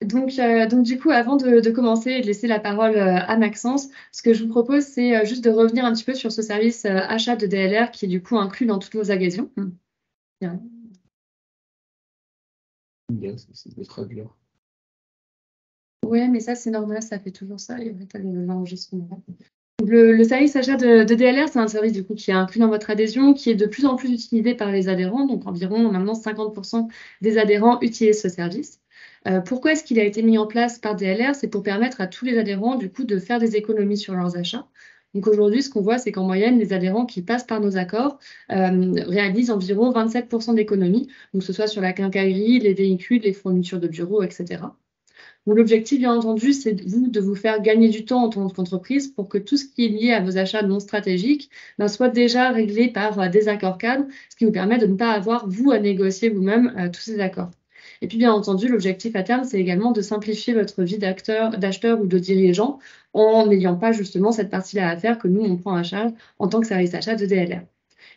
Donc du coup, avant de commencer et de laisser la parole à Maxence, ce que je vous propose, c'est juste de revenir un petit peu sur ce service achat de DLR qui est du coup inclus dans toutes nos adhésions. Bien. Yes, c'est de traduire. Ouais, mais ça, c'est normal, ça fait toujours ça. Et après, t'as l'enregistrement. Le service achat de DLR, c'est un service du coup qui est inclus dans votre adhésion, qui est de plus en plus utilisé par les adhérents. Donc environ maintenant 50% des adhérents utilisent ce service. Pourquoi est-ce qu'il a été mis en place par DLR? C'est pour permettre à tous les adhérents du coup de faire des économies sur leurs achats. Donc aujourd'hui, ce qu'on voit, c'est qu'en moyenne, les adhérents qui passent par nos accords réalisent environ 27% d'économies, donc que ce soit sur la quincaillerie, les véhicules, les fournitures de bureau, etc. Donc, l'objectif, bien entendu, c'est de vous faire gagner du temps en tant qu'entreprise pour que tout ce qui est lié à vos achats non stratégiques soit déjà réglé par des accords cadres, ce qui vous permet de ne pas avoir, vous, à négocier vous-même tous ces accords. Et puis, bien entendu, l'objectif à terme, c'est également de simplifier votre vie d'acheteur ou de dirigeant en n'ayant pas justement cette partie-là à faire que nous, on prend en charge en tant que service achat de DLR.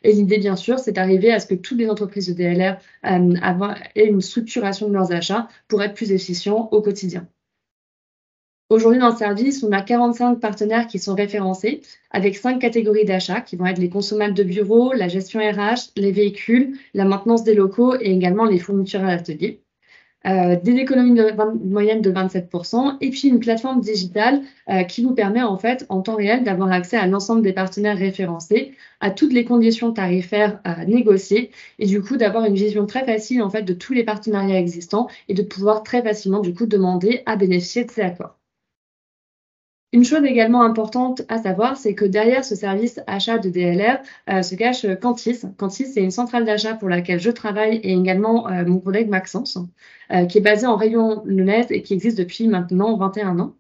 Et l'idée, bien sûr, c'est d'arriver à ce que toutes les entreprises de DLR aient une structuration de leurs achats pour être plus efficients au quotidien. Aujourd'hui, dans le service, on a 45 partenaires qui sont référencés avec 5 catégories d'achats qui vont être les consommables de bureau, la gestion RH, les véhicules, la maintenance des locaux et également les fournitures à l'atelier. Des économies moyennes de 27% et puis une plateforme digitale qui vous permet en fait en temps réel d'avoir accès à l'ensemble des partenaires référencés, à toutes les conditions tarifaires négociées et du coup d'avoir une vision très facile en fait de tous les partenariats existants et de pouvoir très facilement du coup demander à bénéficier de ces accords. Une chose également importante à savoir, c'est que derrière ce service achat de DLR se cache Cantis. Cantis, c'est une centrale d'achat pour laquelle je travaille et également mon collègue Maxence, qui est basé en Rayon Lyonnaise et qui existe depuis maintenant 21 ans.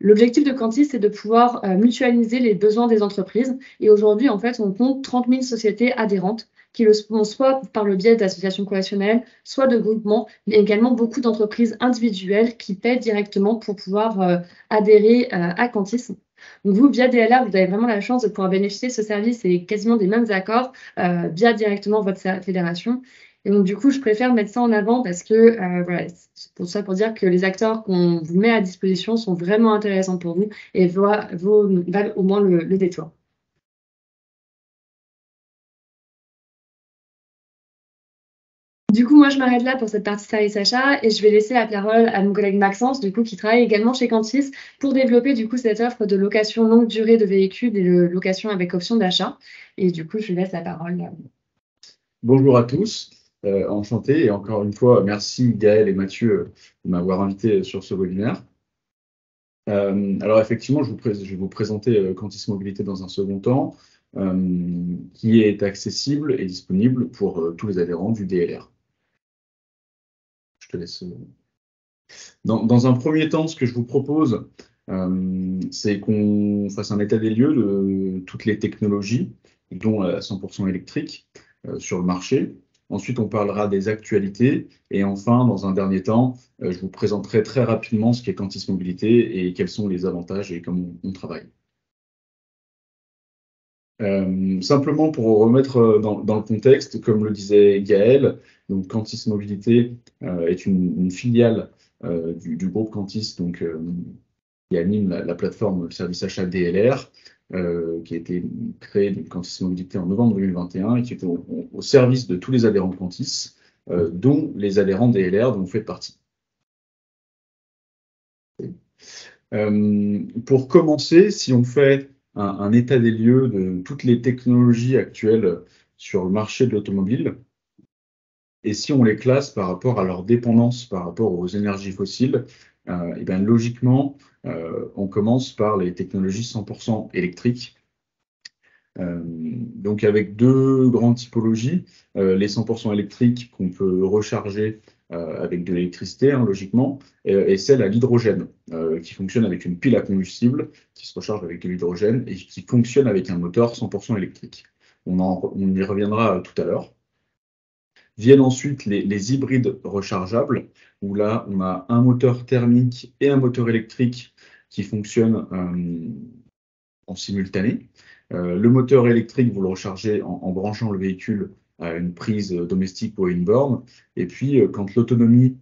L'objectif de Cantis, c'est de pouvoir mutualiser les besoins des entreprises. Et aujourd'hui, en fait, on compte 30 000 sociétés adhérentes qui le font soit par le biais d'associations coalitionelles, soit de groupements, mais également beaucoup d'entreprises individuelles qui paient directement pour pouvoir adhérer à Cantis. Donc vous, via DLR, vous avez vraiment la chance de pouvoir bénéficier de ce service et quasiment des mêmes accords via directement votre fédération. Et donc du coup, je préfère mettre ça en avant parce que voilà, c'est pour ça pour dire que les acteurs qu'on vous met à disposition sont vraiment intéressants pour vous et valent au moins le détour. Du coup, moi, je m'arrête là pour cette partie service achat et je vais laisser la parole à mon collègue Maxence, du coup, qui travaille également chez Cantis pour développer, du coup, cette offre de location longue durée de véhicules et de location avec option d'achat. Et du coup, je lui laisse la parole. Bonjour à tous, enchanté et encore une fois, merci Gaël et Mathieu de m'avoir invité sur ce webinaire. Alors effectivement, je vais vous présenter Cantis Mobilité dans un second temps, qui est accessible et disponible pour tous les adhérents du DLR. Je te laisse. Dans un premier temps, ce que je vous propose, c'est qu'on fasse un état des lieux de toutes les technologies, dont la 100% électrique, sur le marché. Ensuite, on parlera des actualités. Et enfin, dans un dernier temps, je vous présenterai très rapidement ce qu'est Cantis Mobilité et quels sont les avantages et comment on travaille. Simplement pour remettre dans le contexte, comme le disait Gaël, donc Cantis Mobilité est une filiale du groupe Cantis, donc, qui anime la plateforme service achat DLR, qui a été créée de Cantis Mobilité en novembre 2021 et qui est au service de tous les adhérents de Cantis, dont les adhérents DLR dont vous faites partie. Pour commencer, si on fait un état des lieux de toutes les technologies actuelles sur le marché de l'automobile, et si on les classe par rapport à leur dépendance par rapport aux énergies fossiles, et bien logiquement, on commence par les technologies 100% électriques. Donc avec deux grandes typologies, les 100% électriques qu'on peut recharger avec de l'électricité, hein, logiquement, et celle à l'hydrogène, qui fonctionne avec une pile à combustible, qui se recharge avec de l'hydrogène et qui fonctionne avec un moteur 100% électrique. On y reviendra tout à l'heure. Viennent ensuite les hybrides rechargeables, où là, on a un moteur thermique et un moteur électrique qui fonctionnent en simultané. Le moteur électrique, vous le rechargez en branchant le véhicule à une prise domestique ou à une borne. Et puis, quand l'autonomie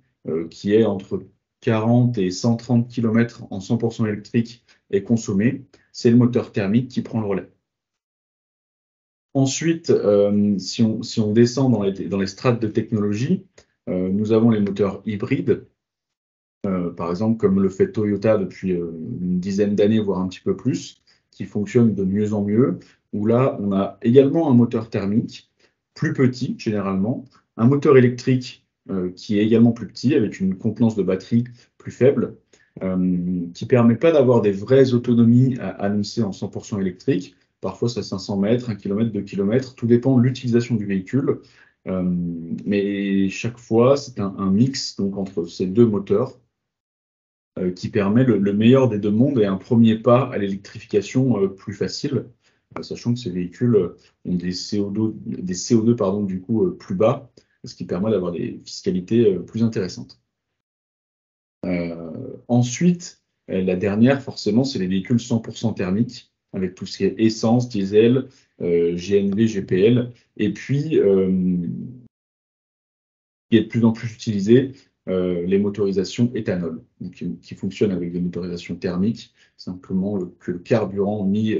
qui est entre 40 et 130 km en 100% électrique est consommé, c'est le moteur thermique qui prend le relais. Ensuite, si on descend dans les strates de technologie, nous avons les moteurs hybrides, par exemple comme le fait Toyota depuis une dizaine d'années, voire un petit peu plus, qui fonctionnent de mieux en mieux, où là, on a également un moteur thermique, plus petit généralement, un moteur électrique qui est également plus petit, avec une contenance de batterie plus faible, qui ne permet pas d'avoir des vraies autonomies annoncées en 100% électrique. Parfois, c'est 500 mètres, 1 km, 2 km, tout dépend de l'utilisation du véhicule. Mais chaque fois, c'est un mix donc, entre ces deux moteurs qui permet le meilleur des deux mondes et un premier pas à l'électrification plus facile, sachant que ces véhicules ont des CO2 pardon, du coup, plus bas, ce qui permet d'avoir des fiscalités plus intéressantes. Ensuite, la dernière, forcément, c'est les véhicules 100% thermiques, avec tout ce qui est essence, diesel, GNV, GPL, et puis, qui est de plus en plus utilisé, les motorisations éthanol, donc, qui fonctionnent avec des motorisations thermiques, simplement que le carburant mis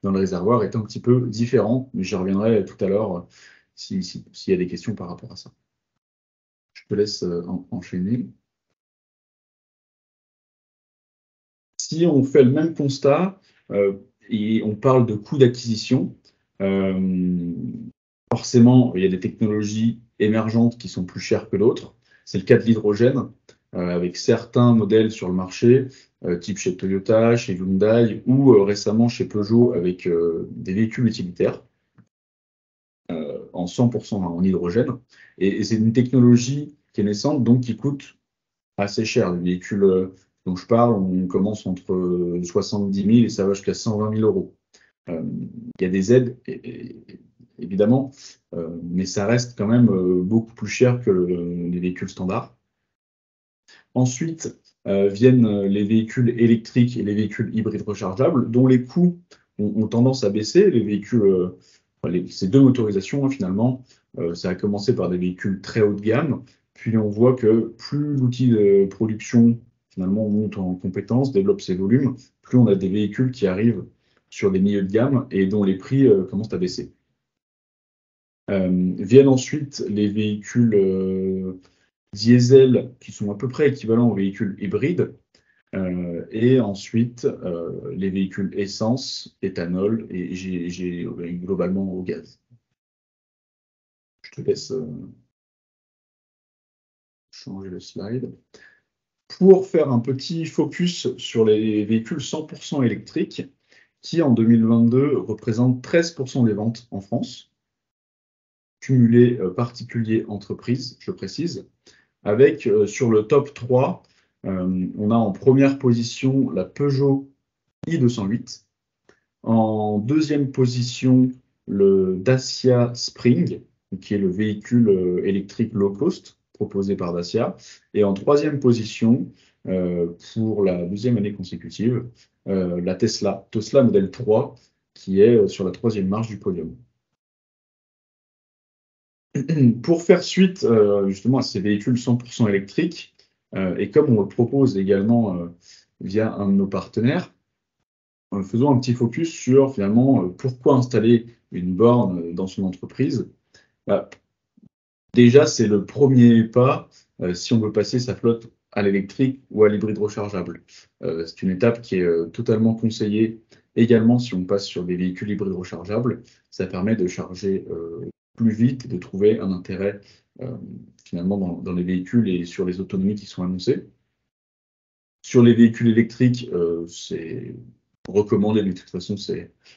dans le réservoir est un petit peu différent, mais j'y reviendrai tout à l'heure s'il y a des questions par rapport à ça. Je te laisse enchaîner. Si on fait le même constat et on parle de coût d'acquisition, forcément, il y a des technologies émergentes qui sont plus chères que d'autres. C'est le cas de l'hydrogène, avec certains modèles sur le marché, type chez Toyota, chez Hyundai ou récemment chez Peugeot avec des véhicules utilitaires en 100% en hydrogène. Et c'est une technologie qui est naissante, donc qui coûte assez cher. Les véhicules dont je parle, on commence entre 70 000 et ça va jusqu'à 120 000 euros. Il y a des aides, évidemment, mais ça reste quand même beaucoup plus cher que les véhicules standards. Ensuite, viennent les véhicules électriques et les véhicules hybrides rechargeables, dont les coûts ont tendance à baisser. Les véhicules, ces deux motorisations, finalement, ça a commencé par des véhicules très haut de gamme, puis on voit que plus l'outil de production, finalement, monte en compétences, développe ses volumes, plus on a des véhicules qui arrivent sur des milieux de gamme et dont les prix commencent à baisser. Viennent ensuite les véhicules diesel qui sont à peu près équivalents aux véhicules hybrides, et ensuite les véhicules essence, éthanol et globalement au gaz. Je te laisse changer le slide. Pour faire un petit focus sur les véhicules 100% électriques, qui en 2022 représentent 13% des ventes en France, cumulé particulier entreprise, je précise, avec sur le top 3, on a en première position la Peugeot i208, en deuxième position le Dacia Spring, qui est le véhicule électrique low cost proposé par Dacia, et en troisième position, pour la deuxième année consécutive, la Tesla Model 3, qui est sur la troisième marche du podium. Pour faire suite justement à ces véhicules 100% électriques, et comme on le propose également via un de nos partenaires, faisons un petit focus sur finalement pourquoi installer une borne dans son entreprise. Déjà, c'est le premier pas si on veut passer sa flotte à l'électrique ou à l'hybride rechargeable. C'est une étape qui est totalement conseillée également si on passe sur des véhicules hybrides rechargeables. Ça permet de charger plus vite et de trouver un intérêt finalement dans les véhicules et sur les autonomies qui sont annoncées. Sur les véhicules électriques, c'est recommandé, mais de toute façon,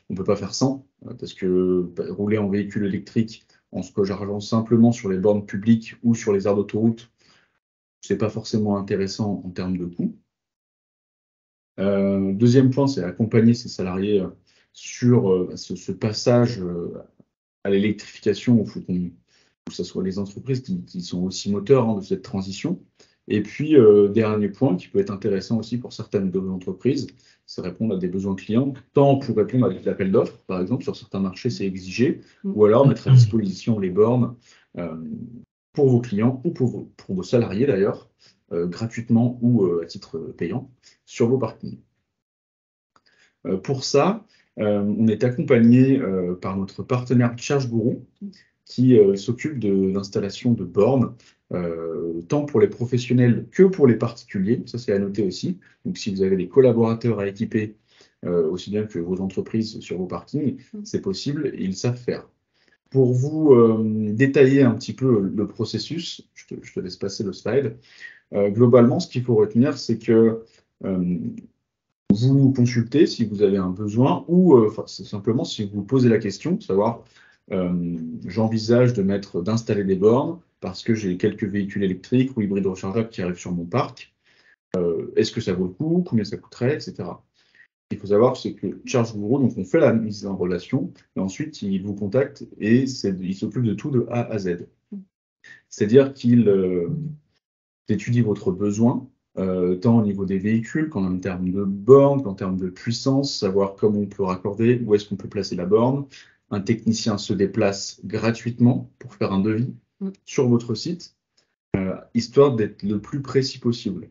on ne peut pas faire sans, parce que rouler en véhicule électrique en se rechargeant simplement sur les bornes publiques ou sur les aires d'autoroute, c'est pas forcément intéressant en termes de coût. Deuxième point, c'est accompagner ses salariés sur ce passage à l'électrification, où il faut que ce soit les entreprises qui sont aussi moteurs de cette transition. Et puis, dernier point qui peut être intéressant aussi pour certaines de nos entreprises, c'est répondre à des besoins clients, tant pour répondre à des appels d'offres, par exemple, sur certains marchés, c'est exigé, ou alors mettre à disposition les bornes pour vos clients ou pour vos salariés d'ailleurs, gratuitement ou à titre payant, sur vos parkings. Pour ça, on est accompagné par notre partenaire ChargeGuru, qui s'occupe de l'installation de bornes, tant pour les professionnels que pour les particuliers. Ça, c'est à noter aussi. Donc, si vous avez des collaborateurs à équiper, aussi bien que vos entreprises sur vos parkings, c'est possible et ils savent faire. Pour vous détailler un petit peu le processus, je te laisse passer le slide. Globalement, ce qu'il faut retenir, c'est que vous nous consultez si vous avez un besoin ou simplement si vous posez la question, savoir j'envisage d'installer des bornes parce que j'ai quelques véhicules électriques ou hybrides rechargeables qui arrivent sur mon parc. Est-ce que ça vaut le coup? Combien ça coûterait, etc. Il faut savoir c'est que ChargeGuru, donc on fait la mise en relation et ensuite il vous contacte et il s'occupe de tout de A à Z. C'est-à-dire qu'il étudie votre besoin, tant au niveau des véhicules qu'en termes de bornes, qu'en termes de puissance, savoir comment on peut raccorder, où est-ce qu'on peut placer la borne. Un technicien se déplace gratuitement pour faire un devis sur votre site, histoire d'être le plus précis possible.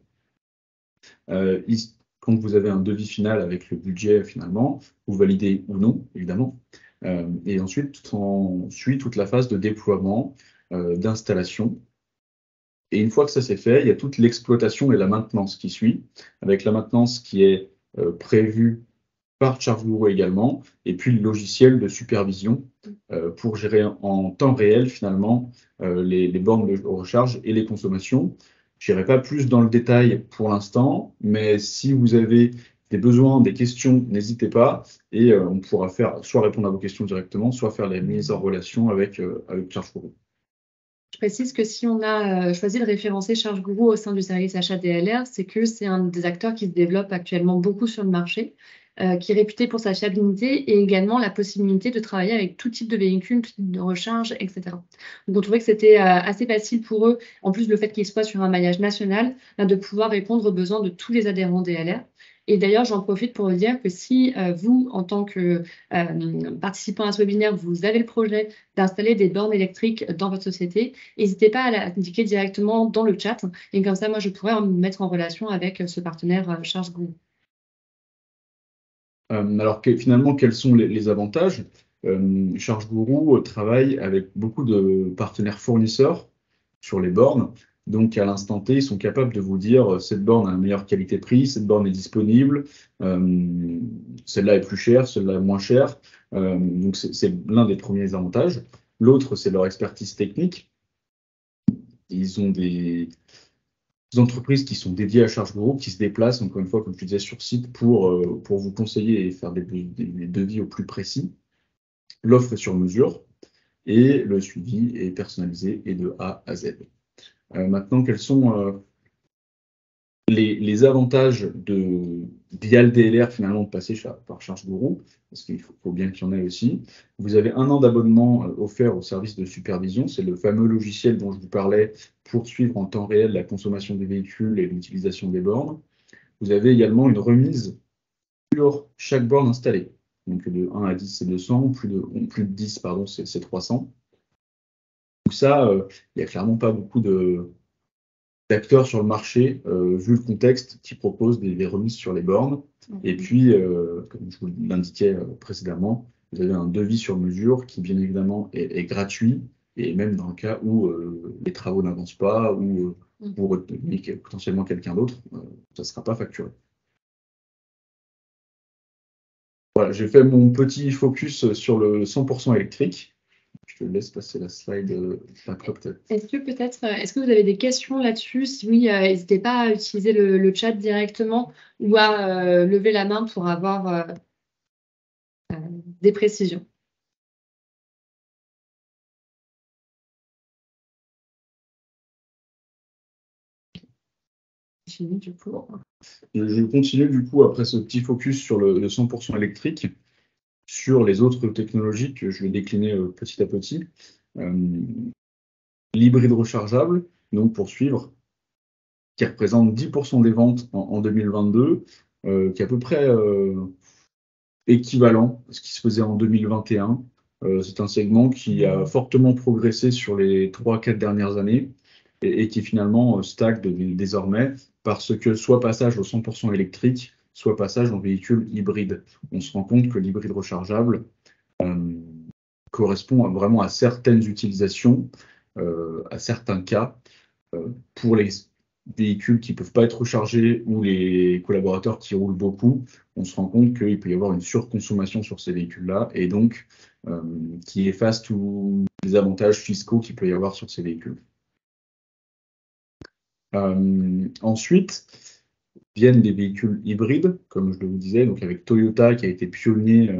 Quand vous avez un devis final avec le budget finalement, vous validez ou non, évidemment. Et ensuite, suit toute la phase de déploiement, d'installation. Et une fois que ça c'est fait, il y a toute l'exploitation et la maintenance qui suit, avec la maintenance qui est prévue par ChargeGuru également, et puis le logiciel de supervision pour gérer en temps réel finalement les bornes de recharge et les consommations. Je n'irai pas plus dans le détail pour l'instant, mais si vous avez des besoins, des questions, n'hésitez pas, et on pourra soit répondre à vos questions directement, soit faire les mises en relation avec ChargeGuru. Je précise que si on a choisi de référencer ChargeGuru au sein du service achat DLR, c'est que c'est un des acteurs qui se développe actuellement beaucoup sur le marché, qui est réputé pour sa fiabilité et également la possibilité de travailler avec tout type de véhicule, tout type de recharge, etc. Donc on trouvait que c'était assez facile pour eux, en plus le fait qu'ils soient sur un maillage national, de pouvoir répondre aux besoins de tous les adhérents DLR. Et d'ailleurs, j'en profite pour vous dire que si vous, en tant que participant à ce webinaire, vous avez le projet d'installer des bornes électriques dans votre société, n'hésitez pas à l'indiquer directement dans le chat. Et comme ça, moi, je pourrais me mettre en relation avec ce partenaire ChargeGuru. Alors finalement, quels sont les avantages? ChargeGuru travaille avec beaucoup de partenaires fournisseurs sur les bornes. Donc, à l'instant T, ils sont capables de vous dire cette borne a une meilleure qualité-prix, cette borne est disponible, celle-là est plus chère, celle-là est moins chère. Donc, c'est l'un des premiers avantages. L'autre, c'est leur expertise technique. Ils ont des entreprises qui sont dédiées à ChargeGuru, qui se déplacent, encore une fois, comme tu disais, sur site pour vous conseiller et faire des devis au plus précis. L'offre est sur mesure et le suivi est personnalisé et de A à Z. Maintenant, quels sont les avantages via le DLR finalement de passer par ChargeGuru, parce qu'il faut bien qu'il y en ait aussi. Vous avez 1 an d'abonnement offert au service de supervision, c'est le fameux logiciel dont je vous parlais pour suivre en temps réel la consommation des véhicules et l'utilisation des bornes. Vous avez également une remise sur chaque borne installée. Donc de 1 à 10, c'est 200, plus de 10, pardon, c'est 300. Donc ça, il n'y a clairement pas beaucoup d'acteurs sur le marché, vu le contexte, qui proposent des remises sur les bornes. Et puis, comme je vous l'indiquais précédemment, vous avez un devis sur mesure qui, bien évidemment, est gratuit, et même dans le cas où les travaux n'avancent pas, ou vous retenez potentiellement quelqu'un d'autre, ça ne sera pas facturé. Voilà, j'ai fait mon petit focus sur le 100% électrique. Je te laisse passer la slide peut-être. Est-ce que vous avez des questions là-dessus? Si oui, n'hésitez pas à utiliser le chat directement ou à lever la main pour avoir des précisions. Du coup. Je continue du coup après ce petit focus sur le 100% électrique, sur les autres technologies que je vais décliner petit à petit. L'hybride rechargeable, donc pour suivre, qui représente 10% des ventes en 2022, qui est à peu près équivalent à ce qui se faisait en 2021. C'est un segment qui a fortement progressé sur les 3-4 dernières années et qui finalement stagne désormais parce que soit passage au 100% électrique, soit passage en véhicule hybride. On se rend compte que l'hybride rechargeable correspond vraiment à certaines utilisations, à certains cas, pour les véhicules qui ne peuvent pas être rechargés ou les collaborateurs qui roulent beaucoup. On se rend compte qu'il peut y avoir une surconsommation sur ces véhicules-là et donc qui efface tous les avantages fiscaux qu'il peut y avoir sur ces véhicules. Ensuite, viennent des véhicules hybrides, comme je vous disais, donc avec Toyota qui a été pionnier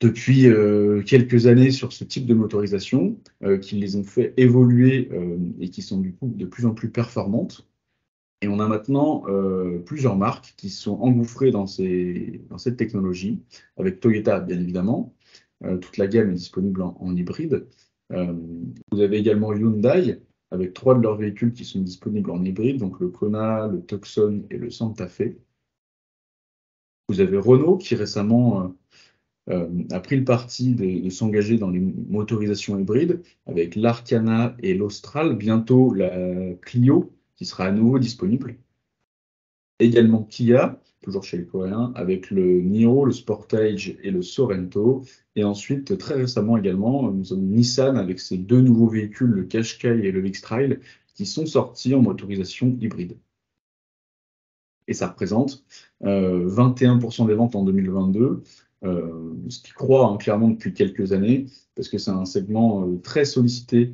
depuis quelques années sur ce type de motorisation, qui les ont fait évoluer et qui sont du coup de plus en plus performantes. Et on a maintenant plusieurs marques qui sont engouffrées dans cette technologie, avec Toyota bien évidemment. Toute la gamme est disponible en hybride. Vous avez également Hyundai, avec 3 de leurs véhicules qui sont disponibles en hybride, donc le Kona, le Tucson et le Santa Fe. Vous avez Renault qui récemment a pris le parti de s'engager dans les motorisations hybrides, avec l'Arcana et l'Austral, bientôt la Clio qui sera à nouveau disponible. Également Kia, toujours chez les Coréens, avec le Niro, le Sportage et le Sorento. Et ensuite, très récemment également, nous avons Nissan avec ses 2 nouveaux véhicules, le Qashqai et le X-Trail, qui sont sortis en motorisation hybride. Et ça représente 21% des ventes en 2022, ce qui croît clairement depuis quelques années, parce que c'est un segment très sollicité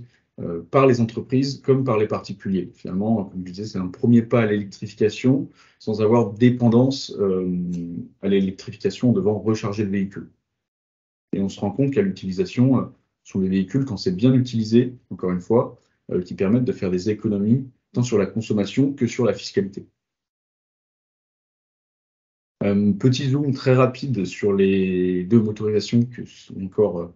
par les entreprises comme par les particuliers. Finalement, comme je disais, c'est un premier pas à l'électrification sans avoir dépendance à l'électrification en devant recharger le véhicule. Et on se rend compte qu'à l'utilisation, sont les véhicules, quand c'est bien utilisé, encore une fois, qui permettent de faire des économies tant sur la consommation que sur la fiscalité. Petit zoom très rapide sur les 2 motorisations qui sont encore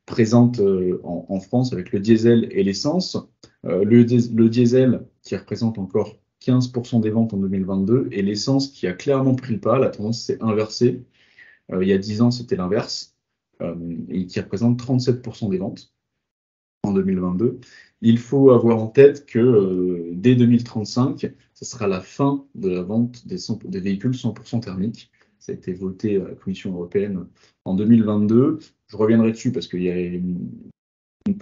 présentes en France avec le diesel et l'essence. Le diesel qui représente encore 15% des ventes en 2022 et l'essence qui a clairement pris le pas, la tendance s'est inversée. Il y a 10 ans, c'était l'inverse, et qui représente 37% des ventes en 2022. Il faut avoir en tête que dès 2035, ce sera la fin de la vente des véhicules 100% thermiques. Ça a été voté à la Commission européenne en 2022. Je reviendrai dessus parce qu'il y a un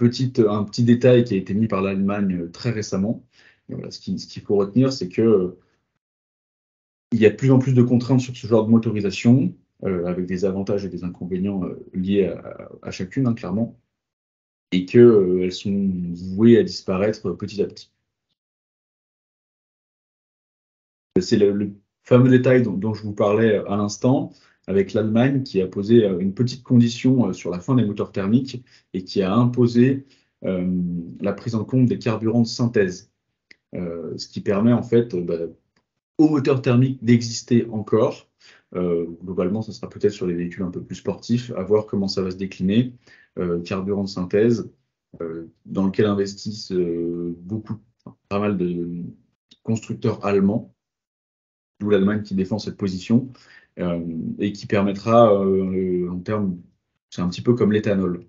petit détail qui a été mis par l'Allemagne très récemment. Et voilà, ce qu'il faut retenir, c'est que il y a de plus en plus de contraintes sur ce genre de motorisation, avec des avantages et des inconvénients liés à chacune, clairement, et qu'elles sont vouées à disparaître petit à petit. C'est le fameux détail dont je vous parlais à l'instant, avec l'Allemagne qui a posé une petite condition sur la fin des moteurs thermiques et qui a imposé la prise en compte des carburants de synthèse, ce qui permet en fait aux moteurs thermiques d'exister encore. Globalement, ça sera peut-être sur les véhicules un peu plus sportifs, à voir comment ça va se décliner. Carburant de synthèse, dans lequel investissent pas mal de constructeurs allemands, d'où l'Allemagne qui défend cette position, et qui permettra, en termes, c'est un petit peu comme l'éthanol,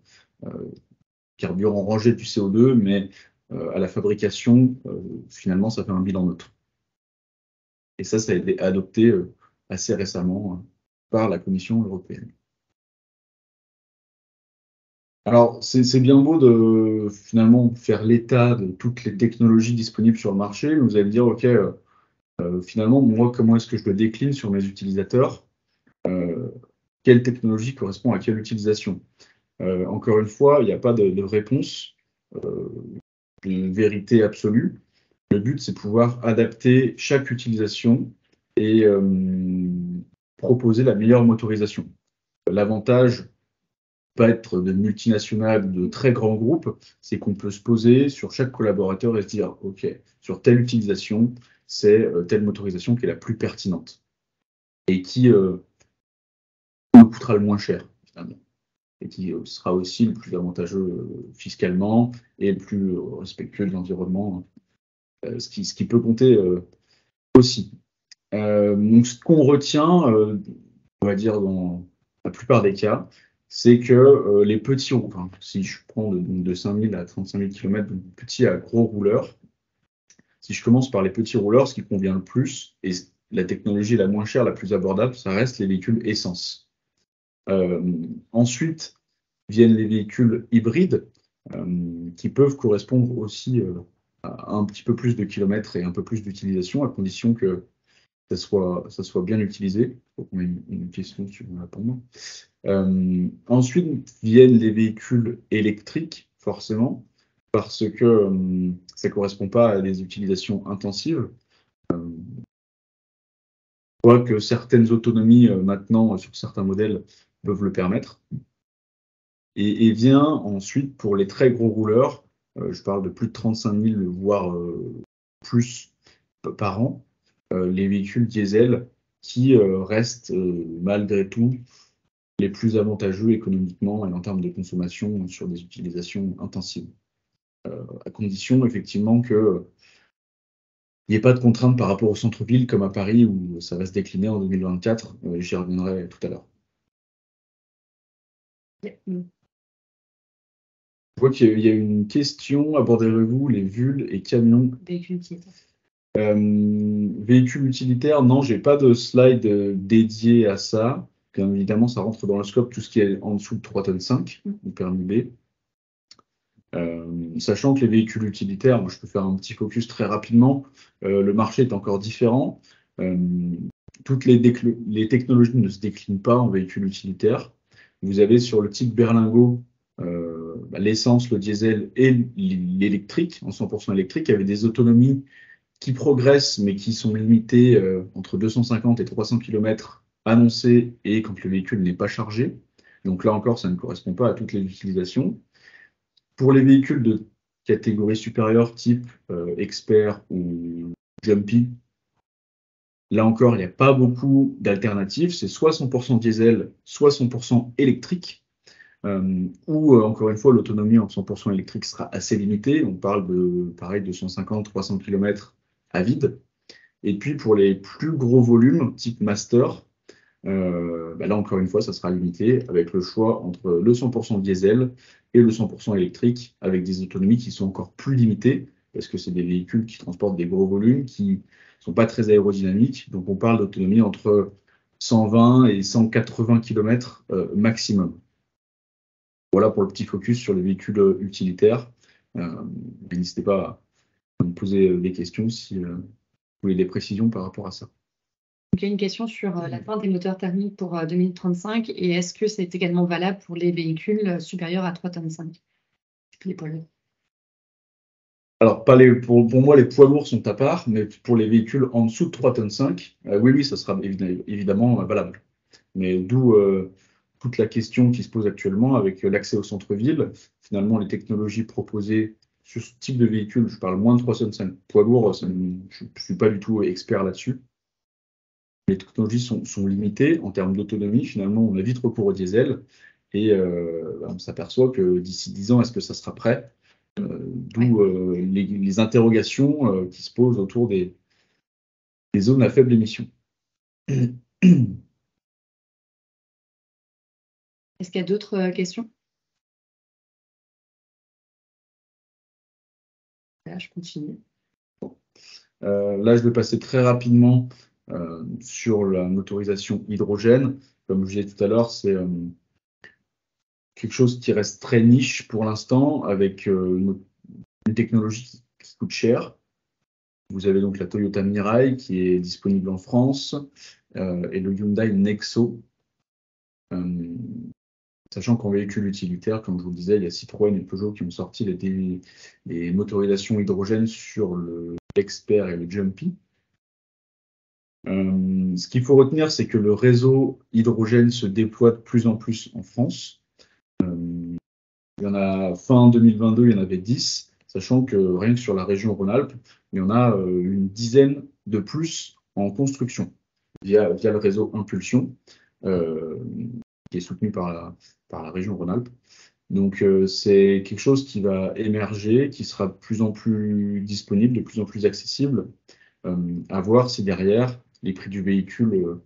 carburant rangé du CO2, mais à la fabrication, finalement, ça fait un bilan neutre. Et ça a été adopté assez récemment par la Commission européenne. Alors, c'est bien beau de finalement faire l'état de toutes les technologies disponibles sur le marché. Vous allez me dire, OK, finalement, moi, comment est-ce que je le décline sur mes utilisateurs? Quelle technologie correspond à quelle utilisation? Encore une fois, il n'y a pas de réponse, de vérité absolue. Le but, c'est de pouvoir adapter chaque utilisation et proposer la meilleure motorisation. L'avantage pas être de multinationales ou de très grands groupes, c'est qu'on peut se poser sur chaque collaborateur et se dire, OK, sur telle utilisation, c'est telle motorisation qui est la plus pertinente et qui me coûtera le moins cher, finalement, et qui sera aussi le plus avantageux fiscalement et le plus respectueux de l'environnement, ce qui peut compter aussi. Donc, ce qu'on retient, on va dire dans la plupart des cas, c'est que les petits, enfin, si je prends de 5 000 à 35 000 km, de petits à gros rouleurs, si je commence par les petits rouleurs, ce qui convient le plus, et la technologie la moins chère, la plus abordable, ça reste les véhicules essence. Ensuite viennent les véhicules hybrides, qui peuvent correspondre aussi à un petit peu plus de kilomètres et un peu plus d'utilisation, à condition que ça soit bien utilisé. Il faut qu'on ait une question sur la répondre. Ensuite viennent les véhicules électriques, forcément, parce que ça ne correspond pas à des utilisations intensives. Quoique certaines autonomies maintenant sur certains modèles peuvent le permettre. Et vient ensuite pour les très gros rouleurs, je parle de plus de 35 000 voire plus par an, les véhicules diesel qui restent malgré tout les plus avantageux économiquement et en termes de consommation sur des utilisations intensives. À condition effectivement qu'il n'y ait pas de contraintes par rapport au centre-ville comme à Paris où ça va se décliner en 2024. J'y reviendrai tout à l'heure. Je vois qu'il y a une question. Aborderez-vous les VUL et camions? Véhicules utilitaires. Véhicules utilitaires, non, j'ai pas de slide dédié à ça. Bien évidemment, ça rentre dans le scope tout ce qui est en dessous de 3,5 tonnes, ou permis B. Sachant que les véhicules utilitaires, moi, je peux faire un petit focus très rapidement. Le marché est encore différent. Toutes les technologies ne se déclinent pas en véhicules utilitaires. Vous avez sur le type berlingot l'essence, le diesel et l'électrique, en 100% électrique, avec des autonomies qui progressent, mais qui sont limitées entre 250 et 300 km annoncées et quand le véhicule n'est pas chargé. Donc là encore, ça ne correspond pas à toutes les utilisations. Pour les véhicules de catégorie supérieure, type Expert ou Jumpy, là encore, il n'y a pas beaucoup d'alternatives. C'est soit 100% diesel, soit 100% électrique. Encore une fois, l'autonomie en 100% électrique sera assez limitée. On parle de, pareil, 250-300 km à vide. Et puis, pour les plus gros volumes, type Master, là, encore une fois, ça sera limité avec le choix entre le 100% diesel et le 100% électrique, avec des autonomies qui sont encore plus limitées, parce que c'est des véhicules qui transportent des gros volumes, qui ne sont pas très aérodynamiques. Donc, on parle d'autonomie entre 120 et 180 km maximum. Voilà pour le petit focus sur les véhicules utilitaires. N'hésitez pas à me poser des questions si vous voulez des précisions par rapport à ça. Donc, il y a une question sur la fin des moteurs thermiques pour 2035 et est-ce que c'est également valable pour les véhicules supérieurs à 3,5 tonnes, les poids lourds? Alors, pour moi, les poids lourds sont à part, mais pour les véhicules en dessous de 3,5 tonnes, oui, ça sera évidemment valable. Mais d'où toute la question qui se pose actuellement avec l'accès au centre-ville. Finalement, les technologies proposées sur ce type de véhicule, je parle moins de 3,5 tonnes. Poids lourd, je ne suis pas du tout expert là-dessus. Les technologies sont limitées en termes d'autonomie. Finalement, on a vite recours au diesel et on s'aperçoit que d'ici 10 ans, est-ce que ça sera prêt? D'où les interrogations qui se posent autour des zones à faible émission. Est-ce qu'il y a d'autres questions? Là, je continue. Là, je vais passer très rapidement sur la motorisation hydrogène. Comme je disais tout à l'heure, c'est quelque chose qui reste très niche pour l'instant, avec une technologie qui coûte cher. Vous avez donc la Toyota Mirai qui est disponible en France et le Hyundai Nexo. Sachant qu'en véhicule utilitaire, comme je vous le disais, il y a Citroën et Peugeot qui ont sorti les motorisations hydrogène sur le Expert et le Jumpy. Ce qu'il faut retenir, c'est que le réseau hydrogène se déploie de plus en plus en France. Il y en a fin 2022, il y en avait 10, sachant que rien que sur la région Rhône-Alpes, il y en a une dizaine de plus en construction via le réseau Impulsion, qui est soutenu par la région Rhône-Alpes. Donc c'est quelque chose qui va émerger, qui sera de plus en plus disponible, de plus en plus accessible. À voir si derrière, les prix du véhicule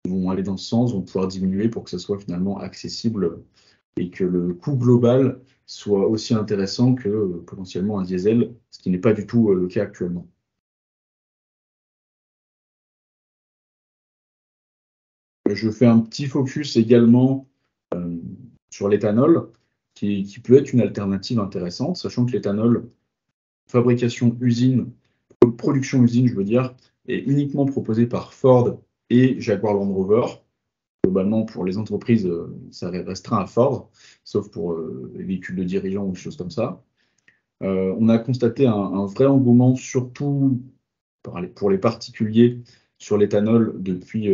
vont aller dans ce sens, vont pouvoir diminuer pour que ça soit finalement accessible et que le coût global soit aussi intéressant que potentiellement un diesel, ce qui n'est pas du tout le cas actuellement. Je fais un petit focus également sur l'éthanol, qui peut être une alternative intéressante, sachant que l'éthanol, production usine, je veux dire, est uniquement proposé par Ford et Jaguar Land Rover. Globalement, pour les entreprises, ça restreint à Ford, sauf pour les véhicules de dirigeants ou des choses comme ça. On a constaté un vrai engouement, surtout pour les particuliers, sur l'éthanol depuis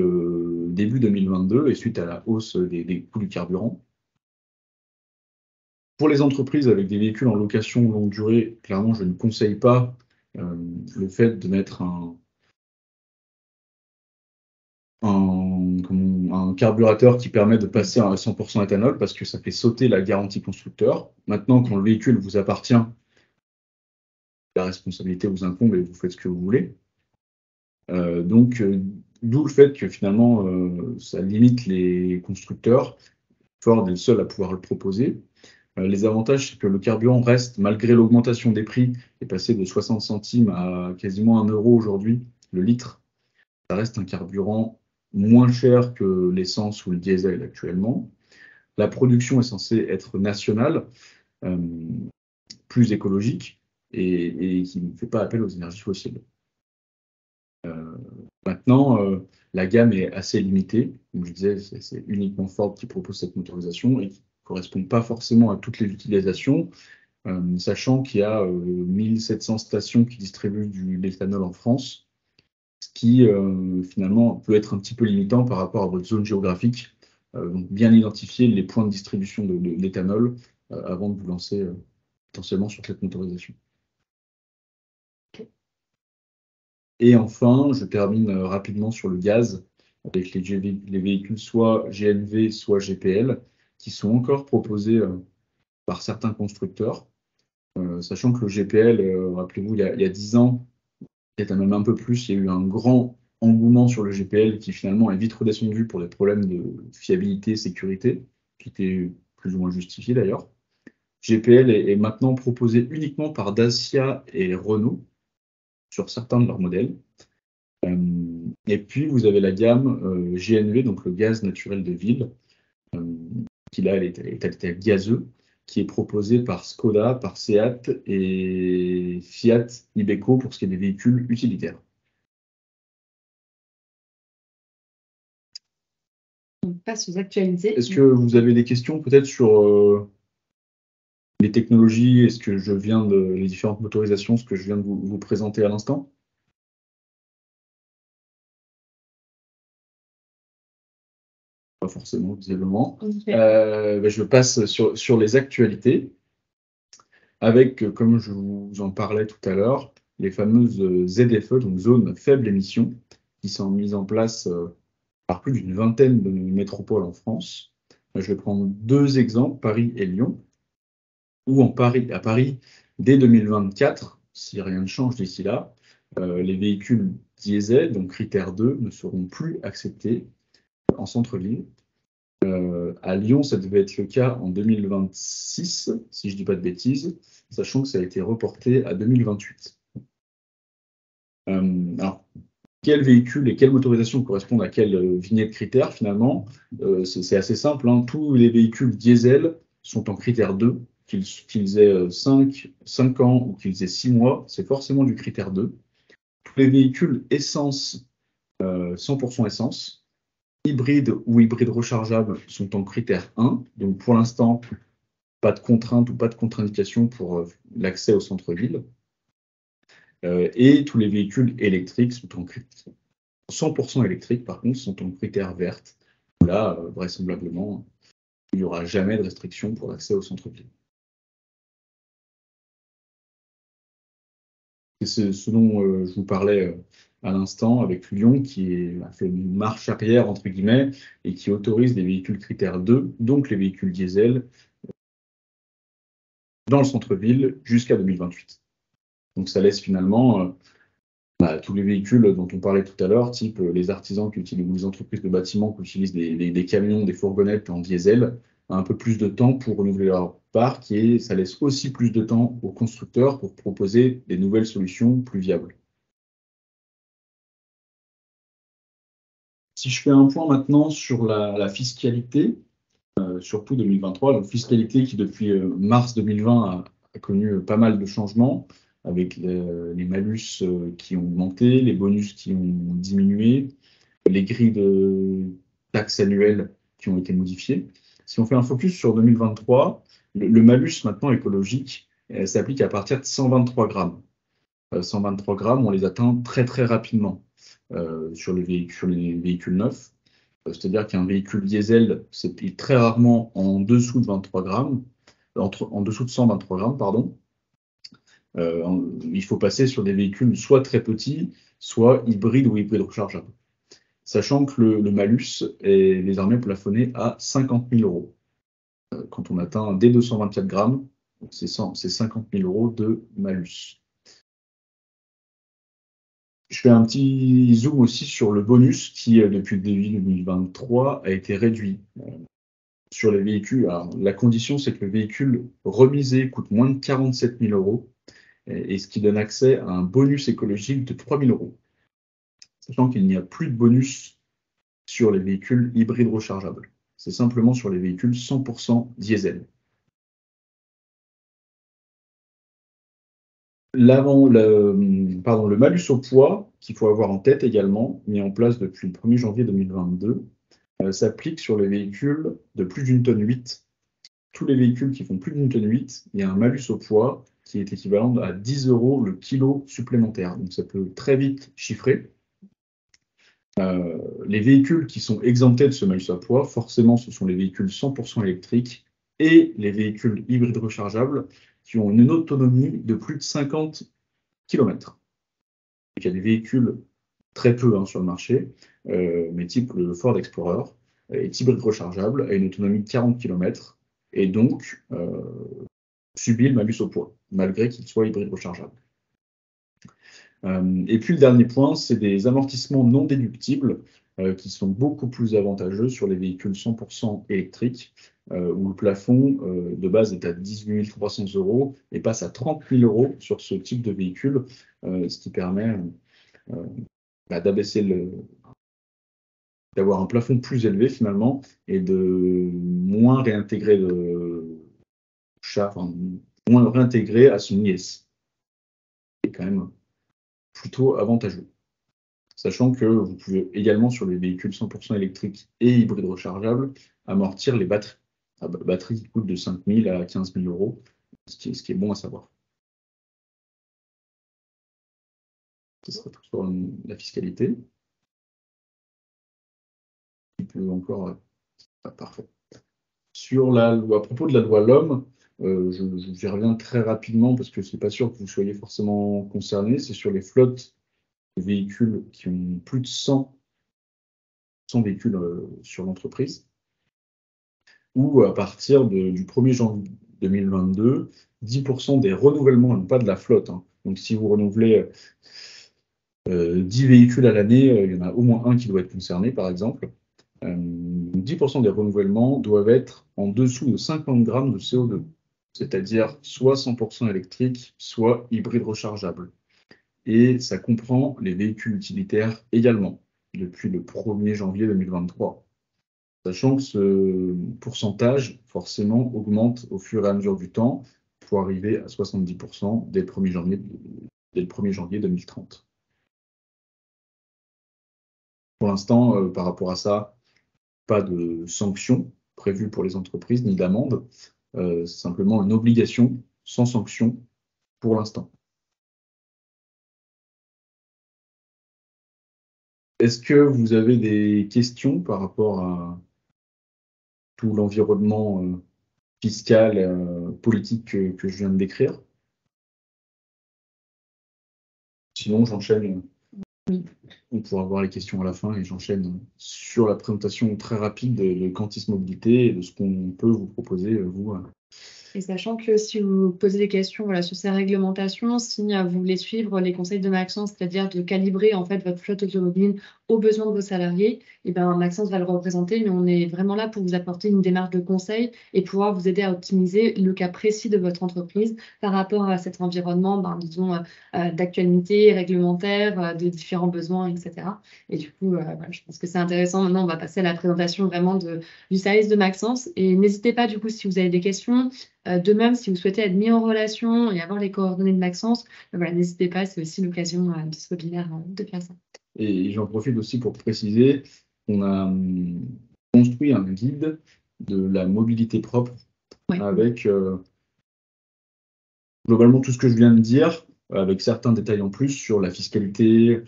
début 2022 et suite à la hausse des coûts du carburant. Pour les entreprises avec des véhicules en location longue durée, clairement, je ne conseille pas le fait de mettre un carburateur qui permet de passer à 100% éthanol parce que ça fait sauter la garantie constructeur. Maintenant, quand le véhicule vous appartient, la responsabilité vous incombe et vous faites ce que vous voulez. D'où le fait que finalement, ça limite les constructeurs. Ford est le seul à pouvoir le proposer. Les avantages, c'est que le carburant reste, malgré l'augmentation des prix, est passé de 60 centimes à quasiment 1 euro aujourd'hui, le litre. Ça reste un carburant moins cher que l'essence ou le diesel actuellement. La production est censée être nationale, plus écologique et qui ne fait pas appel aux énergies fossiles. Maintenant, la gamme est assez limitée. Comme je disais, c'est uniquement Ford qui propose cette motorisation et qui ne correspond pas forcément à toutes les utilisations, sachant qu'il y a 1700 stations qui distribuent de l'éthanol en France, ce qui finalement peut être un petit peu limitant par rapport à votre zone géographique. Donc bien identifier les points de distribution d'éthanol avant de vous lancer potentiellement sur cette motorisation. Et enfin, je termine rapidement sur le gaz, avec les véhicules soit GNV, soit GPL, qui sont encore proposés par certains constructeurs. Sachant que le GPL, rappelez-vous, il y a 10 ans, peut-être même un peu plus, il y a eu un grand engouement sur le GPL qui finalement est vite redescendu pour des problèmes de fiabilité, sécurité, qui étaient plus ou moins justifiés d'ailleurs. GPL est maintenant proposé uniquement par Dacia et Renault sur certains de leurs modèles. Et puis, vous avez la gamme GNV, donc le gaz naturel de ville, qui là est à l'état gazeux, qui est proposé par Skoda, par Seat et Fiat Iveco pour ce qui est des véhicules utilitaires. On passe aux actualités. Est-ce que vous avez des questions peut-être sur les technologies, est-ce que les différentes motorisations, ce que je viens de vous présenter à l'instant? Pas forcément, visiblement. Okay. Je passe sur les actualités, avec, comme je vous en parlais tout à l'heure, les fameuses ZFE, donc zones faible émission, qui sont mises en place par plus d'une vingtaine de métropoles en France. Je vais prendre deux exemples, Paris et Lyon, où à Paris, dès 2024, si rien ne change d'ici là, les véhicules diesel, donc critère 2, ne seront plus acceptés en centre-ville. À Lyon, ça devait être le cas en 2026, si je ne dis pas de bêtises, sachant que ça a été reporté à 2028. Alors, quel véhicule et quelle motorisation correspondent à quelle vignette critère finalement? C'est assez simple, hein. Tous les véhicules diesel sont en critère 2, qu'ils aient 5 ans ou qu'ils aient 6 mois, c'est forcément du critère 2. Tous les véhicules essence, 100% essence, hybrides ou hybrides rechargeables sont en critère 1. Donc pour l'instant, pas de contrainte ou pas de contre-indication pour l'accès au centre-ville. Et tous les véhicules électriques sont en critère 100% électriques, par contre, sont en critère vert. Là, vraisemblablement, il n'y aura jamais de restriction pour l'accès au centre-ville. C'est ce dont je vous parlais à l'instant avec Lyon, qui a fait une marche arrière, entre guillemets, et qui autorise les véhicules critère 2, donc les véhicules diesel, dans le centre-ville jusqu'à 2028. Donc ça laisse finalement tous les véhicules dont on parlait tout à l'heure, type les artisans qui utilisent, ou les entreprises de bâtiments qui utilisent des camions, des fourgonnettes en diesel, un peu plus de temps pour renouveler leur parc et ça laisse aussi plus de temps aux constructeurs pour proposer des nouvelles solutions plus viables. Si je fais un point maintenant sur la fiscalité, surtout 2023, la fiscalité qui depuis mars 2020 a connu pas mal de changements, avec les malus qui ont augmenté, les bonus qui ont diminué, les grilles de taxes annuelles qui ont été modifiées. Si on fait un focus sur 2023, le malus maintenant écologique s'applique à partir de 123 grammes. 123 grammes, on les atteint très très rapidement sur les véhicules neufs. C'est-à-dire qu'un véhicule diesel s'applique très rarement en dessous de 23 grammes, en dessous de 123 grammes, pardon. Il faut passer sur des véhicules soit très petits, soit hybrides ou hybrides rechargeables. Sachant que le malus est désormais plafonné à 50 000 euros. Quand on atteint dès 224 grammes, c'est 50 000 euros de malus. Je fais un petit zoom aussi sur le bonus qui, depuis le début 2023, a été réduit sur les véhicules. Alors, la condition, c'est que le véhicule remisé coûte moins de 47 000 euros, et ce qui donne accès à un bonus écologique de 3 000 euros. Sachant qu'il n'y a plus de bonus sur les véhicules hybrides rechargeables. C'est simplement sur les véhicules 100% diesel. Le malus au poids, qu'il faut avoir en tête également, mis en place depuis le 1er janvier 2022, s'applique sur les véhicules de plus d'une tonne 8. Tous les véhicules qui font plus d'une tonne 8, il y a un malus au poids qui est équivalent à 10 euros le kilo supplémentaire. Donc ça peut très vite chiffrer. Les véhicules qui sont exemptés de ce malus au poids, forcément, ce sont les véhicules 100% électriques et les véhicules hybrides rechargeables qui ont une autonomie de plus de 50 km. Il y a des véhicules très peu sur le marché, mais type le Ford Explorer, est hybride rechargeable, a une autonomie de 40 km et donc subit le malus au poids, malgré qu'il soit hybride rechargeable. Et puis le dernier point, c'est des amortissements non déductibles qui sont beaucoup plus avantageux sur les véhicules 100% électriques, où le plafond de base est à 18 300 euros et passe à 30 000 euros sur ce type de véhicule, ce qui permet d'avoir un plafond plus élevé finalement et de moins réintégrer moins réintégrer à son IS. C'est quand même plutôt avantageux. Sachant que vous pouvez également, sur les véhicules 100% électriques et hybrides rechargeables, amortir les batteries. Les batteries qui coûtent de 5 000 à 15 000 euros, ce qui est bon à savoir. Ce sera tout sur la fiscalité. Encore parfait. À propos de la loi LOM, j'y reviens très rapidement parce que c'est pas sûr que vous soyez forcément concernés. C'est sur les flottes de véhicules qui ont plus de 100 véhicules sur l'entreprise, où à partir du 1er janvier 2022, 10% des renouvellements, pas de la flotte. Donc si vous renouvelez 10 véhicules à l'année, il y en a au moins un qui doit être concerné, par exemple. 10% des renouvellements doivent être en dessous de 50 grammes de CO2, c'est-à-dire soit 100% électrique, soit hybride rechargeable. Et ça comprend les véhicules utilitaires également, depuis le 1er janvier 2023. Sachant que ce pourcentage, forcément, augmente au fur et à mesure du temps pour arriver à 70% dès le 1er janvier 2030. Pour l'instant, par rapport à ça, pas de sanctions prévues pour les entreprises, ni d'amende. C'est simplement une obligation sans sanction pour l'instant. Est-ce que vous avez des questions par rapport à tout l'environnement fiscal, politique que je viens de décrire? Sinon, j'enchaîne. On pourra voir les questions à la fin et j'enchaîne sur la présentation très rapide de Cantis Mobilité et de ce qu'on peut vous proposer, vous. Et sachant que si vous posez des questions sur ces réglementations, si vous voulez suivre les conseils de Maxence, c'est-à-dire de calibrer en fait votre flotte automobile aux besoins de vos salariés, et ben, Maxence va le représenter, mais on est vraiment là pour vous apporter une démarche de conseil et pouvoir vous aider à optimiser le cas précis de votre entreprise par rapport à cet environnement, disons, d'actualité réglementaire, de différents besoins, etc. Et du coup, voilà, je pense que c'est intéressant. Maintenant, on va passer à la présentation vraiment du service de Maxence. Et n'hésitez pas, du coup, si vous avez des questions, de même, si vous souhaitez être mis en relation et avoir les coordonnées de Maxence, voilà, n'hésitez pas, c'est aussi l'occasion de ce webinaire de faire ça. Et j'en profite aussi pour préciser qu'on a construit un guide de la mobilité propre avec globalement tout ce que je viens de dire, avec certains détails en plus sur la fiscalité,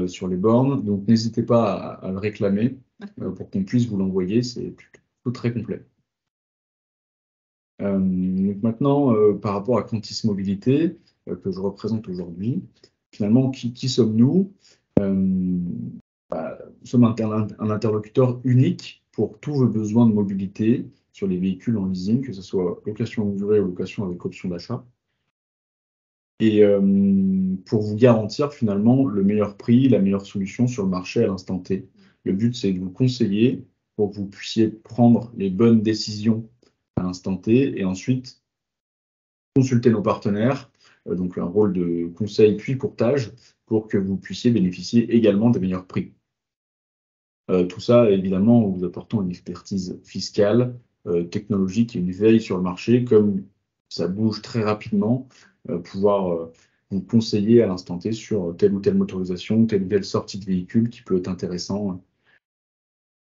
sur les bornes. Donc n'hésitez pas à le réclamer pour qu'on puisse vous l'envoyer. C'est plutôt très complet. Donc maintenant, par rapport à Quantis Mobilité, que je représente aujourd'hui, finalement, qui sommes-nous? Nous sommes un interlocuteur unique pour tous vos besoins de mobilité sur les véhicules en leasing, que ce soit location longue durée ou location avec option d'achat. Et pour vous garantir finalement le meilleur prix, la meilleure solution sur le marché à l'instant T. Le but, c'est de vous conseiller pour que vous puissiez prendre les bonnes décisions à l'instant T et ensuite consulter nos partenaires, donc un rôle de conseil puis courtage pour que vous puissiez bénéficier également des meilleurs prix. Tout ça, évidemment, en vous apportant une expertise fiscale, technologique et une veille sur le marché, comme ça bouge très rapidement, pouvoir vous conseiller à l'instant T sur telle ou telle motorisation, telle ou telle sortie de véhicule qui peut être intéressant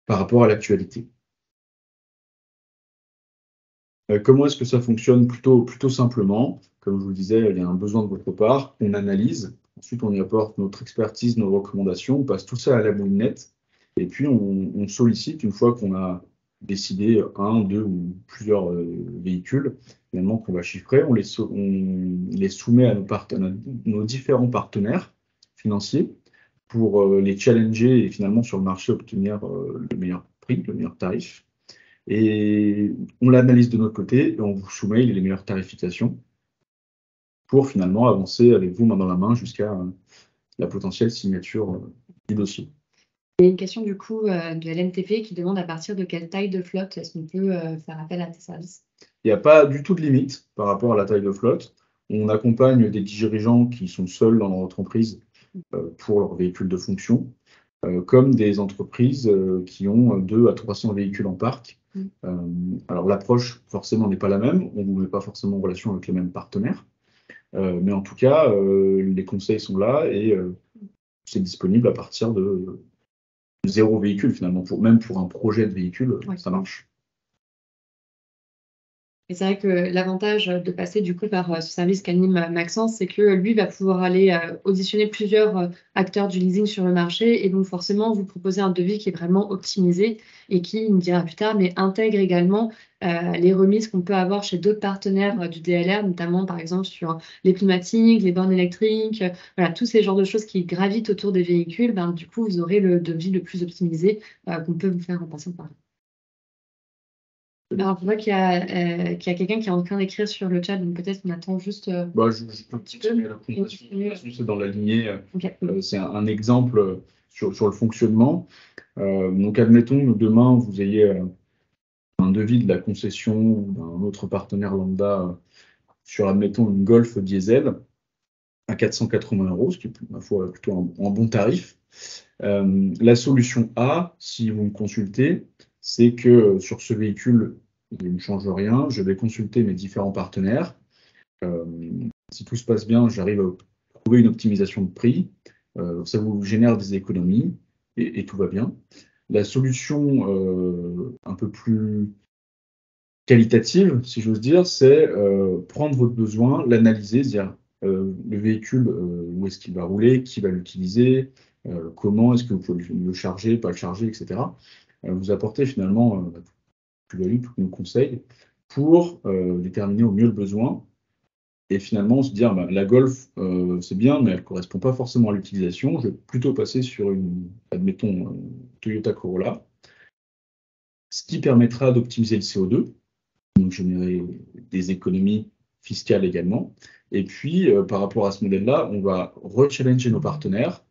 par rapport à l'actualité. Comment est-ce que ça fonctionne? Plutôt simplement. Comme je vous le disais, il y a un besoin de votre part, on analyse, ensuite on y apporte notre expertise, nos recommandations, on passe tout ça à la moulinette, et puis on sollicite, une fois qu'on a décidé un, deux ou plusieurs véhicules, finalement qu'on va chiffrer, on les soumet à nos différents partenaires financiers pour les challenger et finalement sur le marché obtenir le meilleur prix, le meilleur tarif. Et on l'analyse de notre côté et on vous soumet les meilleures tarifications pour finalement avancer avec vous main dans la main jusqu'à la potentielle signature du dossier. Il y a une question du coup de LNTP qui demande à partir de quelle taille de flotte est-ce qu'on peut faire appel à tes services? Il n'y a pas du tout de limite par rapport à la taille de flotte. On accompagne des dirigeants qui sont seuls dans leur entreprise pour leur véhicule de fonction, comme des entreprises qui ont 200 à 300 véhicules en parc. Alors l'approche forcément n'est pas la même, on ne vous met pas forcément en relation avec les mêmes partenaires, mais en tout cas les conseils sont là et c'est disponible à partir de 0 véhicule finalement, même pour un projet de véhicule, ça marche. Et c'est vrai que l'avantage de passer du coup par ce service qu'anime Maxence, c'est que lui va pouvoir aller auditionner plusieurs acteurs du leasing sur le marché et donc forcément vous proposer un devis qui est vraiment optimisé et qui, il me dira plus tard, mais intègre également les remises qu'on peut avoir chez d'autres partenaires du DLR, notamment par exemple sur les pneumatiques, les bornes électriques, voilà, tous ces genres de choses qui gravitent autour des véhicules, du coup vous aurez le devis le plus optimisé qu'on peut vous faire en passant par là. Alors, je vois qu'il y a quelqu'un qui est en train d'écrire sur le chat, donc peut-être qu'on attend juste je peux continuer la présentation, c'est dans la lignée. Okay. C'est un exemple sur le fonctionnement. Donc, admettons que demain, vous ayez un devis de la concession ou d'un autre partenaire lambda sur, admettons, une Golf diesel à 480 €, ce qui est, ma foi, plutôt un bon tarif. La solution A, si vous me consultez, c'est que sur ce véhicule, il ne change rien. Je vais consulter mes différents partenaires. Si tout se passe bien, j'arrive à trouver une optimisation de prix. Ça vous génère des économies et tout va bien. La solution un peu plus qualitative, si j'ose dire, c'est prendre votre besoin, l'analyser, dire le véhicule, où est-ce qu'il va rouler, qui va l'utiliser, comment est-ce que vous pouvez le charger, pas le charger, etc. Vous apporter finalement plus-value, tous nos conseils pour déterminer au mieux le besoin et finalement se dire la Golf c'est bien mais elle ne correspond pas forcément à l'utilisation, je vais plutôt passer sur une, admettons, Toyota Corolla, ce qui permettra d'optimiser le CO2, donc générer des économies fiscales également. Et puis par rapport à ce modèle-là, on va rechallenger nos partenaires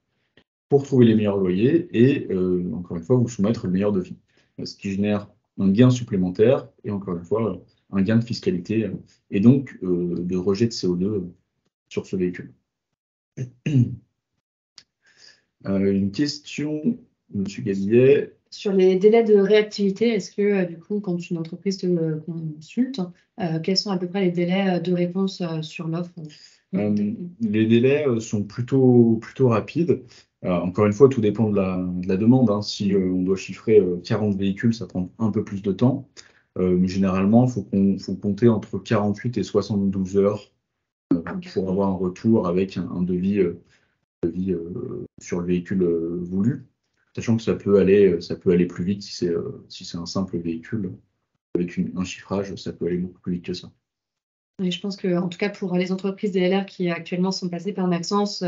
pour trouver les meilleurs loyers et, encore une fois, vous soumettre le meilleur devis. Ce qui génère un gain supplémentaire et, encore une fois, un gain de fiscalité et donc de rejet de CO2 sur ce véhicule. Une question, M. Gabillet. Sur les délais de réactivité, est-ce que du coup, quand une entreprise te consulte, quels sont à peu près les délais de réponse sur l'offre? Les délais sont plutôt rapides. Encore une fois, tout dépend de la demande, hein. Si on doit chiffrer 40 véhicules, ça prend un peu plus de temps. Mais généralement, il faut compter entre 48 et 72 heures pour avoir un retour avec un devis sur le véhicule voulu. Sachant que ça peut aller plus vite si c'est un simple véhicule. Avec un chiffrage, ça peut aller beaucoup plus vite que ça. Et je pense que, en tout cas, pour les entreprises DLR qui actuellement sont passées par Maxence,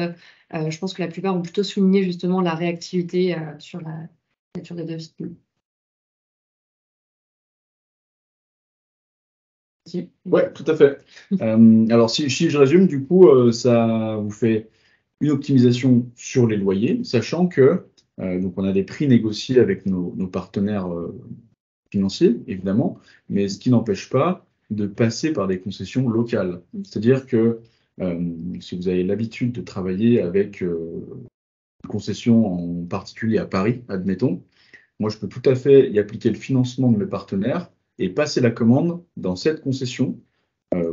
je pense que la plupart ont plutôt souligné justement la réactivité sur la nature des devis. Oui, tout à fait. Alors, si je résume, du coup, ça vous fait une optimisation sur les loyers, sachant que donc on a des prix négociés avec nos partenaires financiers, évidemment, mais ce qui n'empêche pas de passer par des concessions locales. C'est-à-dire que si vous avez l'habitude de travailler avec une concession en particulier à Paris, admettons, moi je peux tout à fait y appliquer le financement de mes partenaires et passer la commande dans cette concession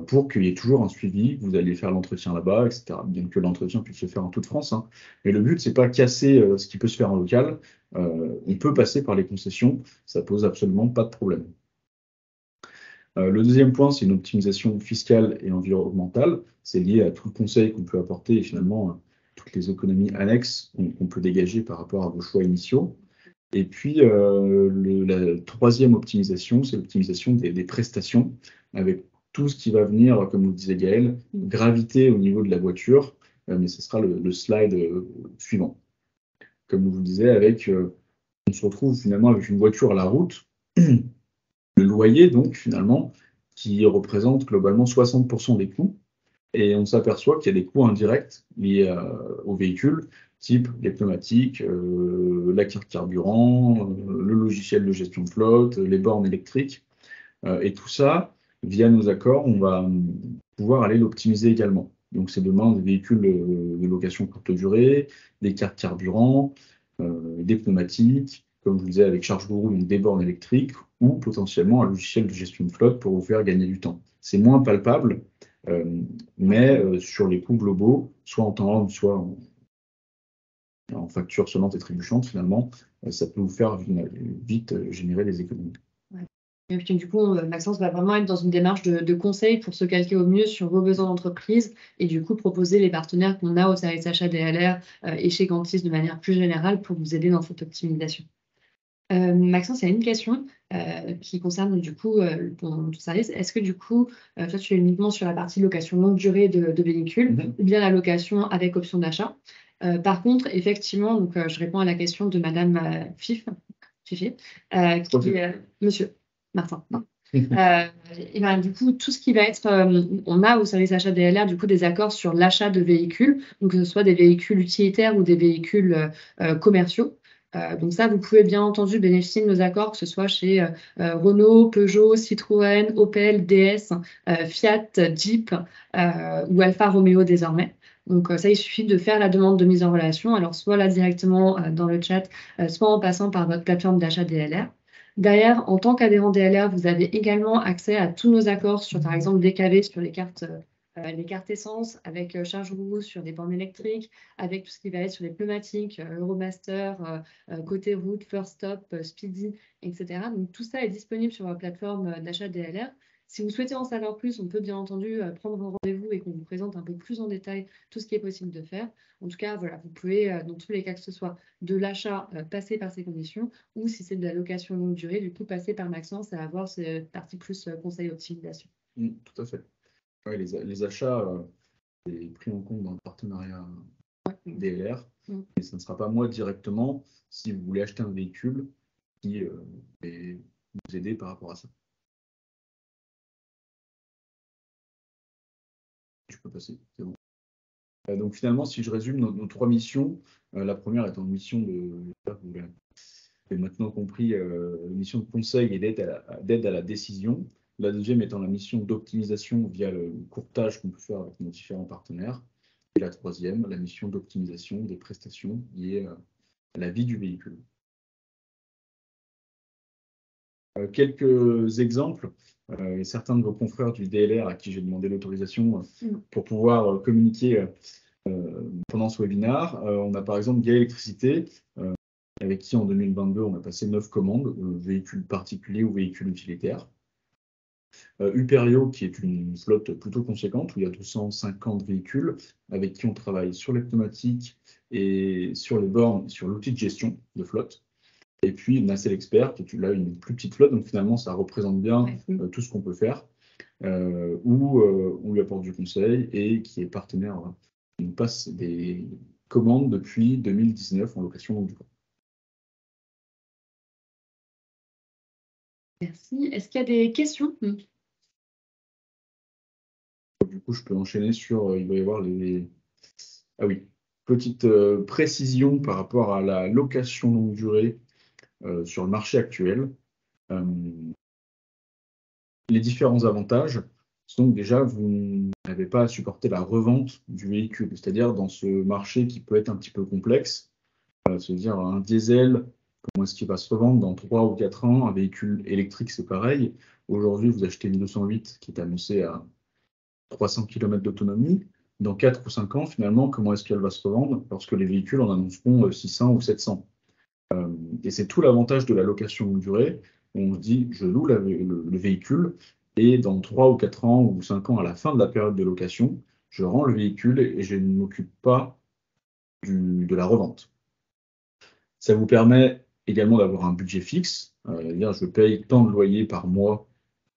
pour qu'il y ait toujours un suivi, vous allez faire l'entretien là-bas, etc. Bien que l'entretien puisse se faire en toute France, hein. Mais le but, c'est pas casser ce qui peut se faire en local. On peut passer par les concessions, ça pose absolument pas de problème. Le deuxième point, c'est une optimisation fiscale et environnementale. C'est lié à tout le conseil qu'on peut apporter et finalement toutes les économies annexes qu'on peut dégager par rapport à vos choix initiaux. Et puis, la troisième optimisation, c'est l'optimisation des prestations, avec tout ce qui va venir, comme vous disait Gaël, graviter au niveau de la voiture, mais ce sera le slide suivant. Comme je vous le disais, on se retrouve finalement avec une voiture à la route, le loyer, donc, finalement, qui représente globalement 60% des coûts, et on s'aperçoit qu'il y a des coûts indirects liés au véhicule, type les pneumatiques, la carte carburant, le logiciel de gestion de flotte, les bornes électriques. Et tout ça, via nos accords, on va pouvoir aller l'optimiser également. Donc c'est demain des véhicules de location courte durée, des cartes carburant, des pneumatiques, comme je vous disais, avec charge gourou, donc des bornes électriques, ou potentiellement un logiciel de gestion de flotte pour vous faire gagner du temps. C'est moins palpable, mais sur les coûts globaux, soit en temps homme, soit en facture sonnante et trébuchante, finalement, ça peut vous faire vite générer des économies. Ouais. Et puis du coup, Maxence va vraiment être dans une démarche de conseil pour se calquer au mieux sur vos besoins d'entreprise et du coup proposer les partenaires qu'on a au service achat DLR et chez Gantis de manière plus générale pour vous aider dans cette optimisation. Maxence, il y a une question qui concerne du coup ton service. Est-ce que du coup, toi, tu es uniquement sur la partie location longue durée de véhicules ou bien la location avec option d'achat? Par contre, effectivement, donc, je réponds à la question de Madame Fifi, Monsieur Martin. Et ben, du coup, tout ce qui va être, on a au service achat DLR du coup des accords sur l'achat de véhicules, donc que ce soit des véhicules utilitaires ou des véhicules commerciaux. Donc ça, vous pouvez bien entendu bénéficier de nos accords, que ce soit chez Renault, Peugeot, Citroën, Opel, DS, Fiat, Jeep ou Alfa Romeo désormais. Donc ça, il suffit de faire la demande de mise en relation, alors soit là directement dans le chat, soit en passant par votre plateforme d'achat DLR. Derrière, en tant qu'adhérent DLR, vous avez également accès à tous nos accords sur, par exemple, DKV sur les cartes essence, avec charge roue sur des bornes électriques, avec tout ce qui va être sur les pneumatiques, Euromaster, côté route, First Stop, Speedy, etc. Donc tout ça est disponible sur votre plateforme d'achat DLR. Si vous souhaitez en savoir plus, on peut bien entendu prendre un rendez-vous et qu'on vous présente un peu plus en détail tout ce qui est possible de faire. En tout cas, voilà, vous pouvez, dans tous les cas que ce soit de l'achat, passer par ces conditions, ou si c'est de la location longue durée, du coup, passer par Maxence et avoir cette partie plus conseil optimisation. Tout à fait. Ouais, les achats, c'est pris en compte dans le partenariat DLR, et ça ne sera pas moi directement si vous voulez acheter un véhicule qui va vous aider par rapport à ça. Tu peux passer, c'est bon. Donc finalement, si je résume nos 3 missions, la première étant une mission vous l'avez maintenant compris, une mission de conseil et d'aide à la décision. La deuxième étant la mission d'optimisation via le courtage qu'on peut faire avec nos différents partenaires. Et la troisième, la mission d'optimisation des prestations liées à la vie du véhicule. Quelques exemples, et certains de vos confrères du DLR à qui j'ai demandé l'autorisation pour pouvoir communiquer pendant ce webinaire. On a par exemple Gaia Électricité, avec qui en 2022 on a passé 9 commandes, véhicules particuliers ou véhicules utilitaires. Uperio, qui est une flotte plutôt conséquente, où il y a 250 véhicules, avec qui on travaille sur les pneumatiques et sur les bornes, sur l'outil de gestion de flotte. Et puis Nacelle Expert, qui est là une plus petite flotte, donc finalement ça représente bien tout ce qu'on peut faire, où on lui apporte du conseil et qui est partenaire. On passe des commandes depuis 2019 en location longue durée. Merci. Est-ce qu'il y a des questions? Du coup, je peux enchaîner sur, il va y avoir les... Ah oui, petite précision par rapport à la location longue durée sur le marché actuel. Les différents avantages sont déjà, vous n'avez pas à supporter la revente du véhicule, c'est-à-dire dans ce marché qui peut être un petit peu complexe, c'est-à-dire un diesel, comment est-ce qu'il va se revendre dans 3 ou 4 ans, un véhicule électrique c'est pareil. Aujourd'hui, vous achetez une 208 qui est annoncée à 300 km d'autonomie. Dans 4 ou 5 ans, finalement, comment est-ce qu'elle va se revendre lorsque les véhicules en annonceront 600 ou 700. Et c'est tout l'avantage de la location longue durée. On se dit, je loue le véhicule et dans 3 ou 4 ans ou 5 ans, à la fin de la période de location, je rends le véhicule et je ne m'occupe pas de la revente. Ça vous permet également d'avoir un budget fixe. Je paye tant de loyer par mois,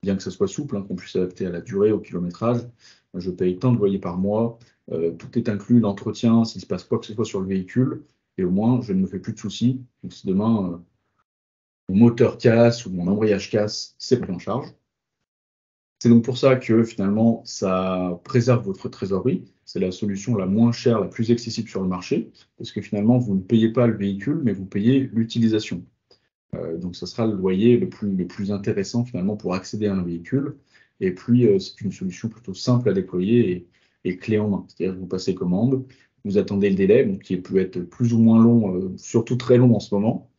bien que ce soit souple, qu'on puisse adapter à la durée, au kilométrage. Je paye tant de loyer par mois. Tout est inclus, l'entretien, s'il se passe quoi que ce soit sur le véhicule. Et au moins, je ne me fais plus de soucis. Donc, si demain, mon moteur casse ou mon embrayage casse, c'est pris en charge. C'est donc pour ça que finalement, ça préserve votre trésorerie. C'est la solution la moins chère, la plus accessible sur le marché, parce que finalement, vous ne payez pas le véhicule, mais vous payez l'utilisation. Donc, ce sera le loyer le plus intéressant finalement pour accéder à un véhicule. Et puis, c'est une solution plutôt simple à déployer et clé en main. C'est-à-dire que vous passez commande, vous attendez le délai, donc qui peut être plus ou moins long, surtout très long en ce moment,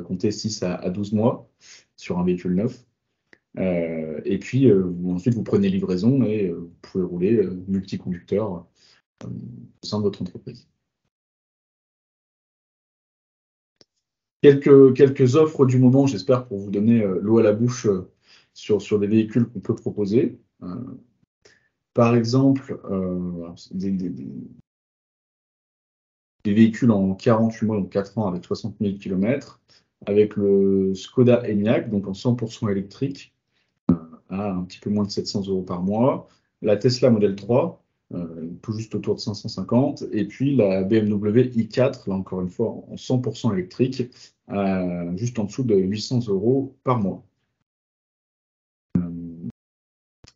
comptez 6 à 12 mois sur un véhicule neuf. Et puis, ensuite, vous prenez livraison et vous pouvez rouler multiconducteur au sein de votre entreprise. Quelques offres du moment, j'espère, pour vous donner l'eau à la bouche sur des véhicules qu'on peut proposer. Par exemple, des véhicules en 48 mois, donc 4 ans, avec 60 000 km, avec le Skoda Enyaq, donc en 100% électrique, à un petit peu moins de 700 € par mois, la Tesla Model 3, tout juste autour de 550, et puis la BMW i4, là encore une fois en 100% électrique, juste en dessous de 800 € par mois.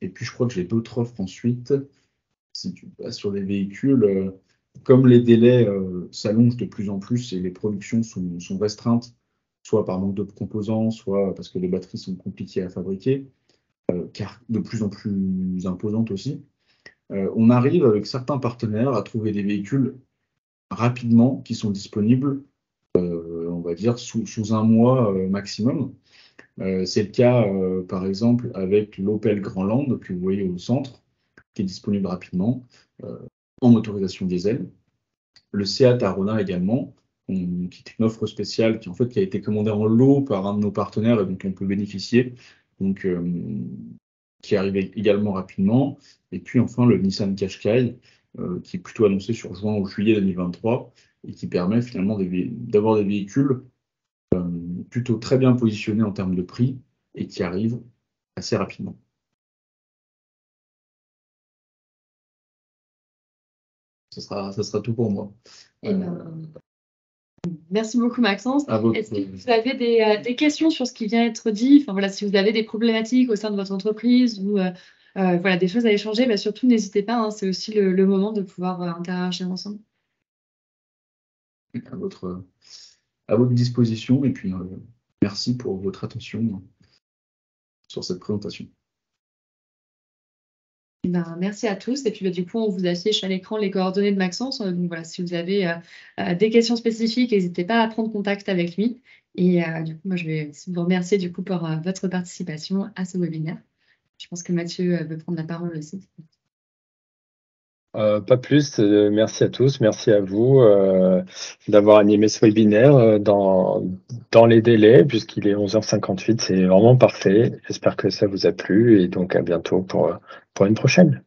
Et puis je crois que j'ai d'autres offres ensuite. Si tu passes sur des véhicules, comme les délais s'allongent de plus en plus et les productions sont restreintes, soit par manque de composants, soit parce que les batteries sont compliquées à fabriquer, car de plus en plus imposantes aussi, on arrive avec certains partenaires à trouver des véhicules rapidement qui sont disponibles, on va dire, sous un mois maximum. C'est le cas, par exemple, avec l'Opel Grandland que vous voyez au centre, qui est disponible rapidement, en motorisation diesel. Le Seat Arona également, qui est une offre spéciale qui a été commandée en lot par un de nos partenaires et dont on peut bénéficier, donc qui arrive également rapidement. Et puis enfin le Nissan Qashqai, qui est plutôt annoncé sur juin ou juillet 2023 et qui permet finalement d'avoir des véhicules plutôt très bien positionnés en termes de prix et qui arrivent assez rapidement. Ça sera tout pour moi. Merci beaucoup Maxence. Est-ce que vous avez des questions sur ce qui vient d'être dit? Enfin, voilà, si vous avez des problématiques au sein de votre entreprise ou voilà, des choses à échanger, bah, surtout n'hésitez pas, hein, c'est aussi le moment de pouvoir interagir ensemble. À votre disposition, et puis merci pour votre attention sur cette présentation. Eh ben, merci à tous. Et puis, bah, du coup, on vous affiche à l'écran les coordonnées de Maxence. Donc voilà, si vous avez des questions spécifiques, n'hésitez pas à prendre contact avec lui. Et du coup, moi, je vais aussi vous remercier du coup pour votre participation à ce webinaire. Je pense que Mathieu veut prendre la parole aussi. Pas plus, merci à tous, merci à vous d'avoir animé ce webinaire dans les délais, puisqu'il est 11h58, c'est vraiment parfait. J'espère que ça vous a plu et donc à bientôt pour une prochaine.